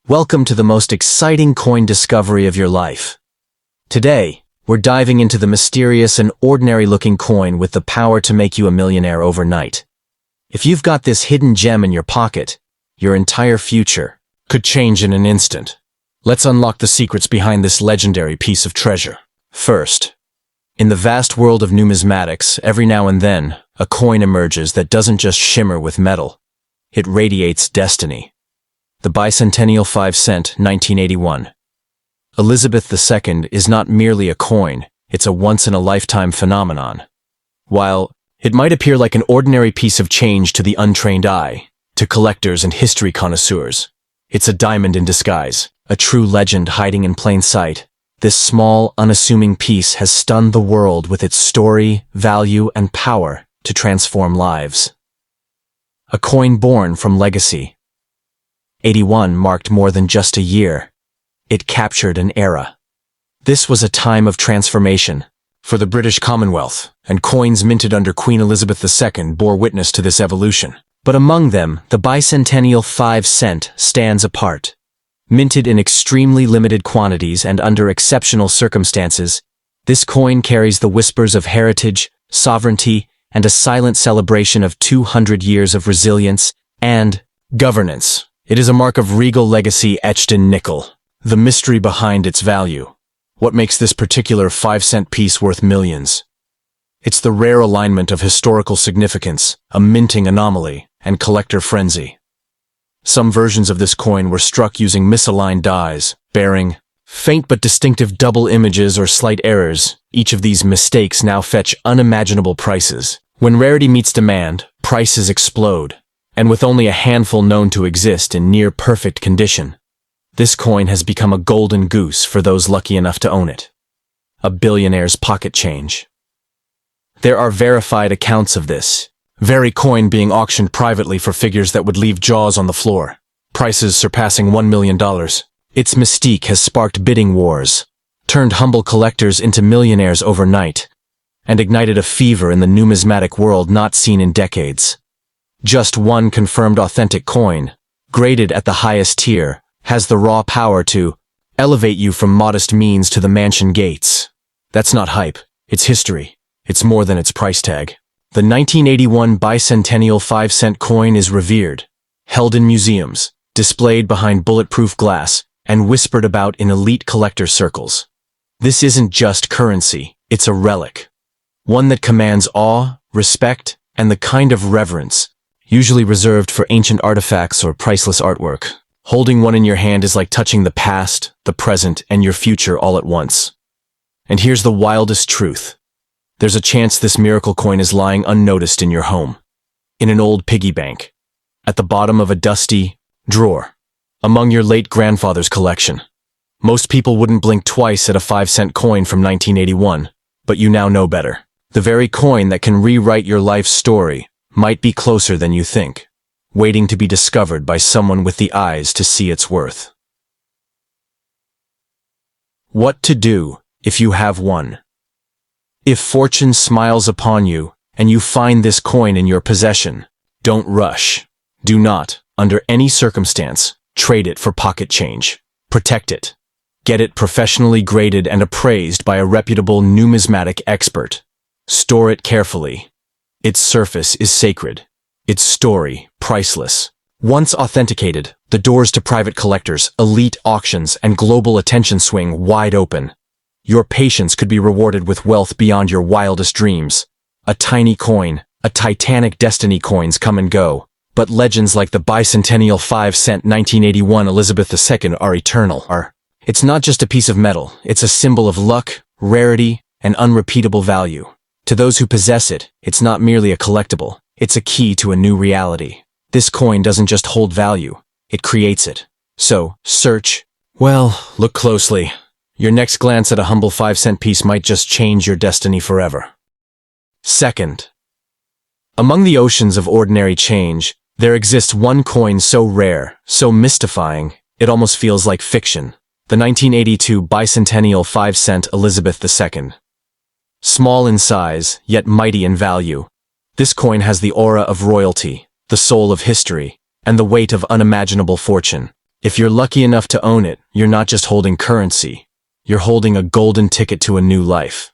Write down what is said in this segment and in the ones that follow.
Welcome to the most exciting coin discovery of your life. Today, we're diving into the mysterious and ordinary-looking coin with the power to make you a millionaire overnight. If you've got this hidden gem in your pocket, your entire future could change in an instant. Let's unlock the secrets behind this legendary piece of treasure. First, in the vast world of numismatics, every now and then, a coin emerges that doesn't just shimmer with metal. It radiates destiny. The bicentennial 5-cent, 1981. Elizabeth II is not merely a coin, it's a once-in-a-lifetime phenomenon. While it might appear like an ordinary piece of change to the untrained eye, to collectors and history connoisseurs, it's a diamond in disguise, a true legend hiding in plain sight. This small, unassuming piece has stunned the world with its story, value, and power to transform lives. A coin born from legacy. 81 marked more than just a year. It captured an era. This was a time of transformation for the British Commonwealth, and coins minted under Queen Elizabeth II bore witness to this evolution. But among them, the bicentennial 5-cent stands apart. Minted in extremely limited quantities and under exceptional circumstances, this coin carries the whispers of heritage, sovereignty, and a silent celebration of 200 years of resilience and governance. It is a mark of regal legacy etched in nickel. The mystery behind its value. What makes this particular 5-cent piece worth millions? It's the rare alignment of historical significance, a minting anomaly, and collector frenzy. Some versions of this coin were struck using misaligned dies, bearing faint but distinctive double images or slight errors. Each of these mistakes now fetch unimaginable prices. When rarity meets demand, prices explode. And with only a handful known to exist in near-perfect condition, this coin has become a golden goose for those lucky enough to own it. A billionaire's pocket change. There are verified accounts of this very coin being auctioned privately for figures that would leave jaws on the floor, prices surpassing $1 million. Its mystique has sparked bidding wars, turned humble collectors into millionaires overnight, and ignited a fever in the numismatic world not seen in decades. Just one confirmed authentic coin, graded at the highest tier, has the raw power to elevate you from modest means to the mansion gates. That's not hype, it's history. It's more than its price tag. The 1981 bicentennial 5-cent coin is revered, held in museums, displayed behind bulletproof glass, and whispered about in elite collector circles. This isn't just currency, it's a relic. One that commands awe, respect, and the kind of reverence usually reserved for ancient artifacts or priceless artwork. Holding one in your hand is like touching the past, the present, and your future all at once. And here's the wildest truth. There's a chance this miracle coin is lying unnoticed in your home, in an old piggy bank, at the bottom of a dusty drawer, among your late grandfather's collection. Most people wouldn't blink twice at a 5-cent coin from 1981, but you now know better. The very coin that can rewrite your life's story might be closer than you think, waiting to be discovered by someone with the eyes to see its worth. What to do if you have one? If fortune smiles upon you and you find this coin in your possession, don't rush. Do not, under any circumstance, trade it for pocket change. Protect it. Get it professionally graded and appraised by a reputable numismatic expert. Store it carefully. Its surface is sacred. Its story, priceless. Once authenticated, the doors to private collectors, elite auctions, and global attention swing wide open. Your patience could be rewarded with wealth beyond your wildest dreams. A tiny coin, a titanic destiny coins come and go, but legends like the bicentennial 5-cent 1981 Elizabeth II are eternal. It's not just a piece of metal, it's a symbol of luck, rarity, and unrepeatable value. To those who possess it, it's not merely a collectible, it's a key to a new reality. This coin doesn't just hold value, it creates it. So, search. Well, look closely. Your next glance at a humble 5-cent piece might just change your destiny forever. Second, among the oceans of ordinary change, there exists one coin so rare, so mystifying, it almost feels like fiction. The 1982 bicentennial 5-cent Elizabeth II. Small in size, yet mighty in value, this coin has the aura of royalty, the soul of history, and the weight of unimaginable fortune. If you're lucky enough to own it, you're not just holding currency. You're holding a golden ticket to a new life.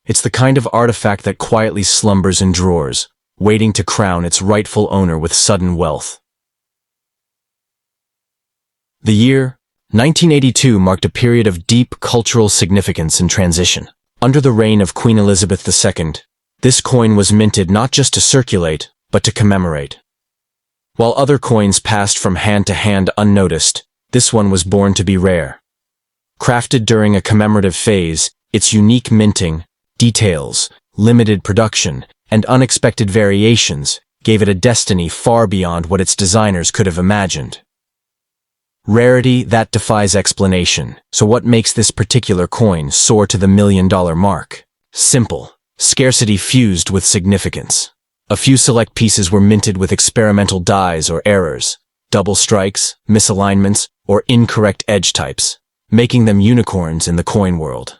It's the kind of artifact that quietly slumbers in drawers, waiting to crown its rightful owner with sudden wealth. The year 1982 marked a period of deep cultural significance and transition. Under the reign of Queen Elizabeth II, this coin was minted not just to circulate, but to commemorate. While other coins passed from hand to hand unnoticed, this one was born to be rare. Crafted during a commemorative phase, its unique minting, details, limited production, and unexpected variations gave it a destiny far beyond what its designers could have imagined. Rarity that defies explanation. So what makes this particular coin soar to the $1 million mark? Simple. Scarcity fused with significance. A few select pieces were minted with experimental dyes or errors, double strikes, misalignments, or incorrect edge types, making them unicorns in the coin world.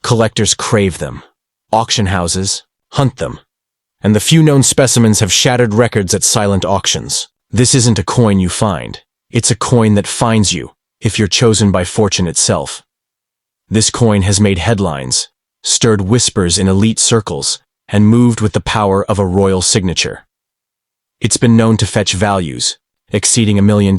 Collectors crave them. Auction houses hunt them. And the few known specimens have shattered records at silent auctions. This isn't a coin you find. It's a coin that finds you, if you're chosen by fortune itself. This coin has made headlines, stirred whispers in elite circles, and moved with the power of a royal signature. It's been known to fetch values, exceeding $1 million,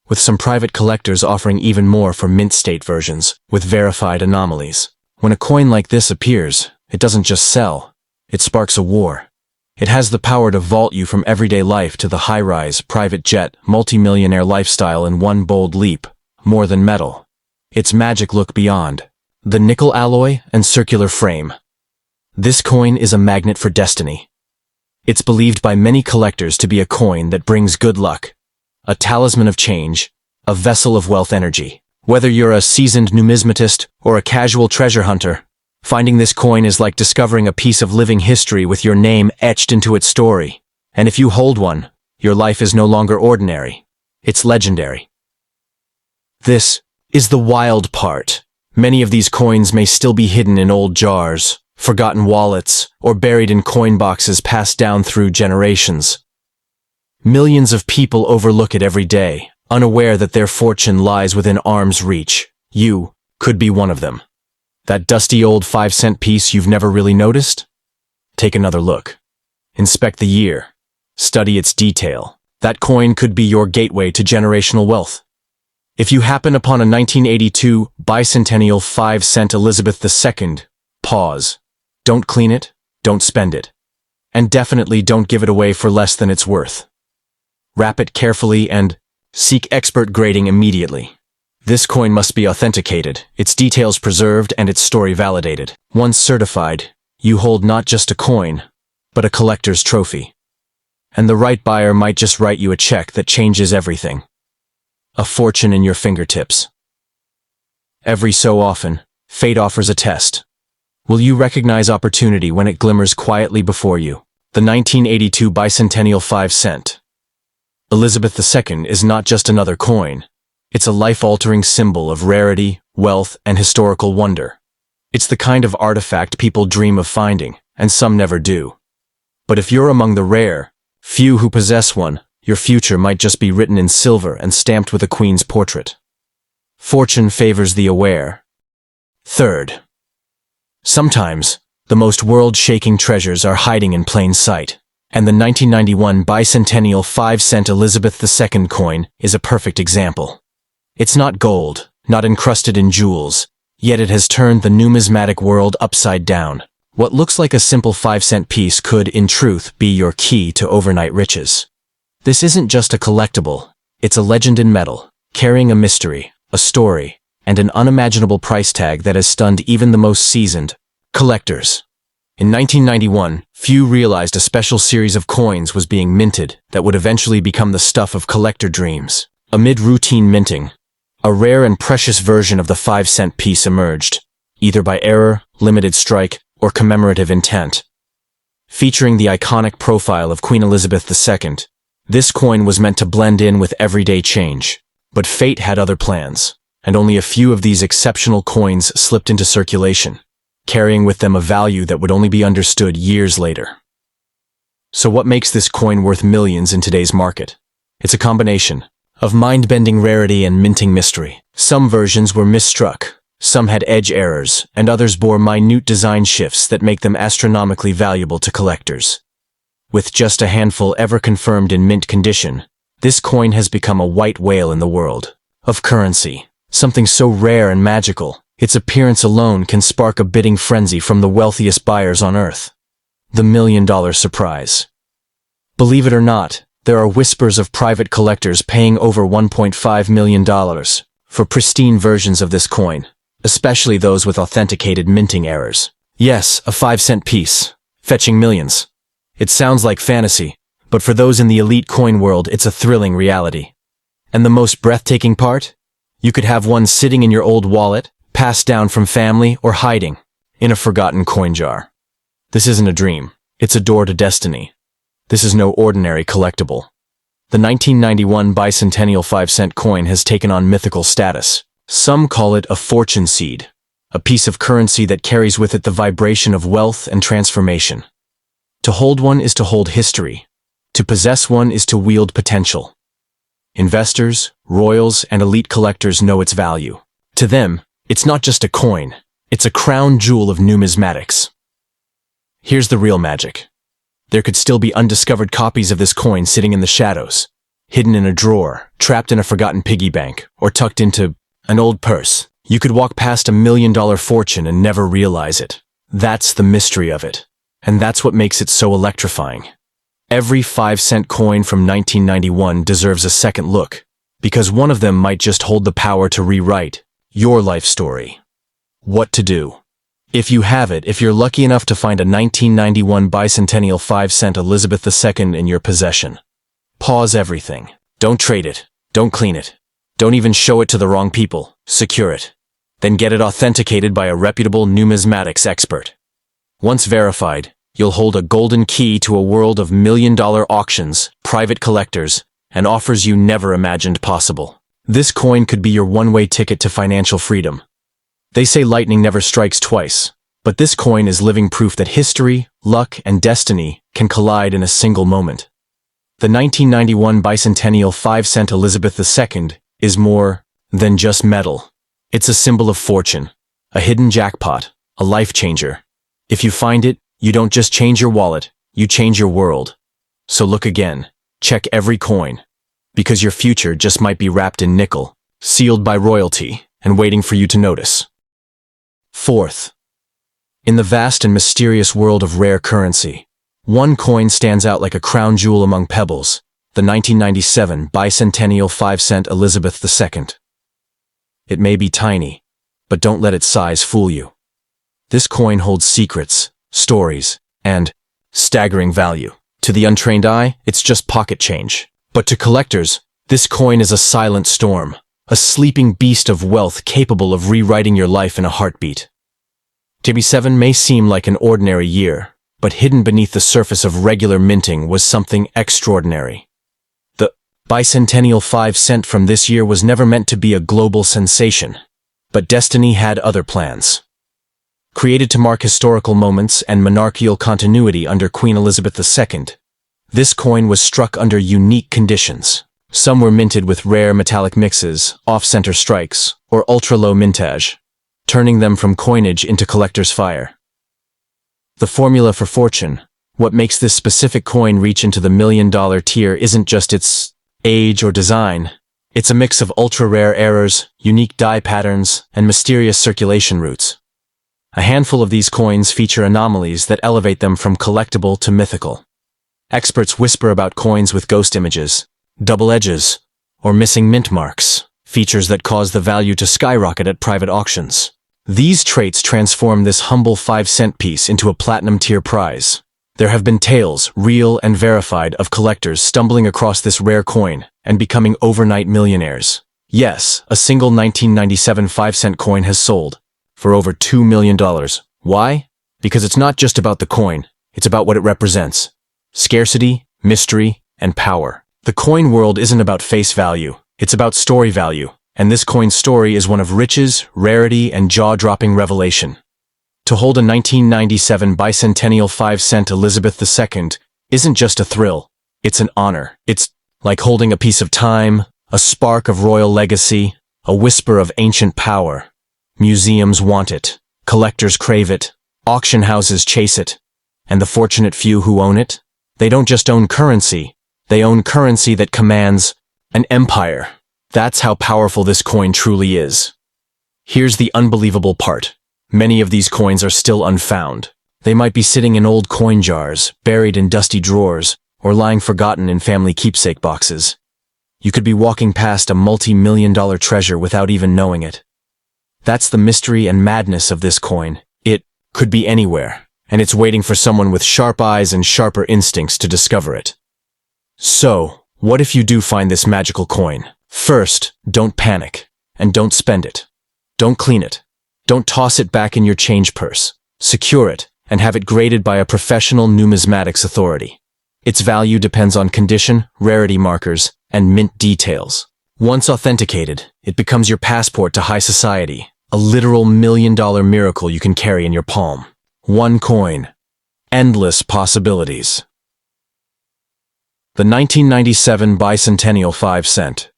with some private collectors offering even more for mint state versions, with verified anomalies. When a coin like this appears, it doesn't just sell, it sparks a war. It has the power to vault you from everyday life to the high-rise, private jet, multi-millionaire lifestyle in one bold leap, more than metal. Its magic look beyond. The nickel alloy and circular frame. This coin is a magnet for destiny. It's believed by many collectors to be a coin that brings good luck, a talisman of change, a vessel of wealth energy. Whether you're a seasoned numismatist or a casual treasure hunter, finding this coin is like discovering a piece of living history with your name etched into its story. And if you hold one, your life is no longer ordinary. It's legendary. This is the wild part. Many of these coins may still be hidden in old jars, forgotten wallets, or buried in coin boxes passed down through generations. Millions of people overlook it every day, unaware that their fortune lies within arm's reach. You could be one of them. That dusty old 5-cent piece you've never really noticed? Take another look. Inspect the year. Study its detail. That coin could be your gateway to generational wealth. If you happen upon a 1982 bicentennial 5-cent Elizabeth II, pause. Don't clean it, don't spend it. And definitely don't give it away for less than it's worth. Wrap it carefully and seek expert grading immediately. This coin must be authenticated, its details preserved, and its story validated. Once certified, you hold not just a coin, but a collector's trophy. And the right buyer might just write you a check that changes everything. A fortune in your fingertips. Every so often, fate offers a test. Will you recognize opportunity when it glimmers quietly before you? The 1982 bicentennial 5-cent. Elizabeth II is not just another coin. It's a life-altering symbol of rarity, wealth, and historical wonder. It's the kind of artifact people dream of finding, and some never do. But if you're among the rare, few who possess one, your future might just be written in silver and stamped with a queen's portrait. Fortune favors the aware. Third. Sometimes, the most world-shaking treasures are hiding in plain sight, and the 1991 bicentennial 5-cent Elizabeth II coin is a perfect example. It's not gold, not encrusted in jewels, yet it has turned the numismatic world upside down. What looks like a simple 5-cent piece could, in truth, be your key to overnight riches. This isn't just a collectible, it's a legend in metal, carrying a mystery, a story, and an unimaginable price tag that has stunned even the most seasoned collectors. In 1991, few realized a special series of coins was being minted that would eventually become the stuff of collector dreams. Amid routine minting, a rare and precious version of the 5-cent piece emerged, either by error, limited strike, or commemorative intent. Featuring the iconic profile of Queen Elizabeth II, this coin was meant to blend in with everyday change. But fate had other plans, and only a few of these exceptional coins slipped into circulation, carrying with them a value that would only be understood years later. So what makes this coin worth millions in today's market? It's a combination of mind-bending rarity and minting mystery. Some versions were misstruck, some had edge errors, and others bore minute design shifts that make them astronomically valuable to collectors. With just a handful ever confirmed in mint condition, this coin has become a white whale in the world of currency, something so rare and magical, its appearance alone can spark a bidding frenzy from the wealthiest buyers on earth. The $1 million surprise. Believe it or not, there are whispers of private collectors paying over $1.5 million for pristine versions of this coin, especially those with authenticated minting errors. Yes, a 5-cent piece, fetching millions. It sounds like fantasy, but for those in the elite coin world, it's a thrilling reality. And the most breathtaking part? You could have one sitting in your old wallet, passed down from family, or hiding in a forgotten coin jar. This isn't a dream. It's a door to destiny. This is no ordinary collectible. The 1991 bicentennial 5-cent coin has taken on mythical status. Some call it a fortune seed, a piece of currency that carries with it the vibration of wealth and transformation. To hold one is to hold history. To possess one is to wield potential. Investors, royals, and elite collectors know its value. To them, it's not just a coin, it's a crown jewel of numismatics. Here's the real magic. There could still be undiscovered copies of this coin sitting in the shadows, hidden in a drawer, trapped in a forgotten piggy bank, or tucked into an old purse. You could walk past $1 million fortune and never realize it. That's the mystery of it. And that's what makes it so electrifying. Every 5-cent coin from 1991 deserves a second look, because one of them might just hold the power to rewrite your life story. What to do? If you have it, if you're lucky enough to find a 1991 bicentennial 5-cent Elizabeth II in your possession, pause everything. Don't trade it. Don't clean it. Don't even show it to the wrong people. Secure it. Then get it authenticated by a reputable numismatics expert. Once verified, you'll hold a golden key to a world of $1 million auctions, private collectors, and offers you never imagined possible. This coin could be your one-way ticket to financial freedom. They say lightning never strikes twice, but this coin is living proof that history, luck, and destiny can collide in a single moment. The 1991 bicentennial 5-cent Elizabeth II is more than just metal. It's a symbol of fortune, a hidden jackpot, a life changer. If you find it, you don't just change your wallet, you change your world. So look again, check every coin, because your future just might be wrapped in nickel, sealed by royalty, and waiting for you to notice. Fourth, in the vast and mysterious world of rare currency, one coin stands out like a crown jewel among pebbles, the 1997 bicentennial 5-cent Elizabeth II. It may be tiny, but don't let its size fool you. This coin holds secrets, stories, and staggering value. To the untrained eye, it's just pocket change. But to collectors, this coin is a silent storm, a sleeping beast of wealth capable of rewriting your life in a heartbeat. 27 may seem like an ordinary year, but hidden beneath the surface of regular minting was something extraordinary. The bicentennial 5-cent from this year was never meant to be a global sensation, but destiny had other plans. Created to mark historical moments and monarchical continuity under Queen Elizabeth II, this coin was struck under unique conditions. Some were minted with rare metallic mixes, off-center strikes, or ultra-low mintage, turning them from coinage into collector's fire. The formula for fortune, what makes this specific coin reach into the $1 million tier, isn't just its age or design. It's a mix of ultra-rare errors, unique die patterns, and mysterious circulation routes. A handful of these coins feature anomalies that elevate them from collectible to mythical. Experts whisper about coins with ghost images, double edges, or missing mint marks, features that cause the value to skyrocket at private auctions. These traits transform this humble 5-cent piece into a platinum-tier prize. There have been tales, real and verified, of collectors stumbling across this rare coin and becoming overnight millionaires. Yes, a single 1997 5-cent coin has sold for over $2 million. Why? Because it's not just about the coin, it's about what it represents. Scarcity, mystery, and power. The coin world isn't about face value, it's about story value, and this coin's story is one of riches, rarity, and jaw-dropping revelation. To hold a 1997 bicentennial 5-cent Elizabeth II isn't just a thrill, it's an honor. It's like holding a piece of time, A spark of royal legacy, a whisper of ancient power. Museums want it, collectors crave it, auction houses chase it. And the fortunate few who own it? They don't just own currency, they own currency that commands an empire. That's how powerful this coin truly is. Here's the unbelievable part. Many of these coins are still unfound. They might be sitting in old coin jars, buried in dusty drawers, or lying forgotten in family keepsake boxes. You could be walking past a multi-million-dollar treasure without even knowing it. That's the mystery and madness of this coin. It could be anywhere, and it's waiting for someone with sharp eyes and sharper instincts to discover it. So, what if you do find this magical coin? First, don't panic, and don't spend it. Don't clean it. Don't toss it back in your change purse. Secure it, and have it graded by a professional numismatics authority. Its value depends on condition, rarity markers, and mint details. Once authenticated, it becomes your passport to high society, a literal million-dollar miracle you can carry in your palm. One coin. Endless possibilities. The 1997 bicentennial 5-cent.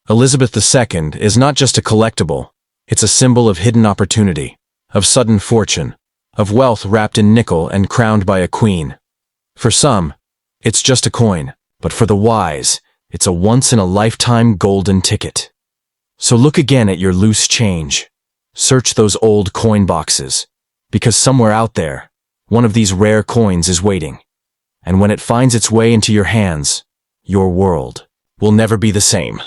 Elizabeth II is not just a collectible, it's a symbol of hidden opportunity, of sudden fortune, of wealth wrapped in nickel and crowned by a queen. For some, it's just a coin, but for the wise, it's a once-in-a-lifetime golden ticket. So look again at your loose change. Search those old coin boxes, because somewhere out there, one of these rare coins is waiting. And when it finds its way into your hands, your world will never be the same.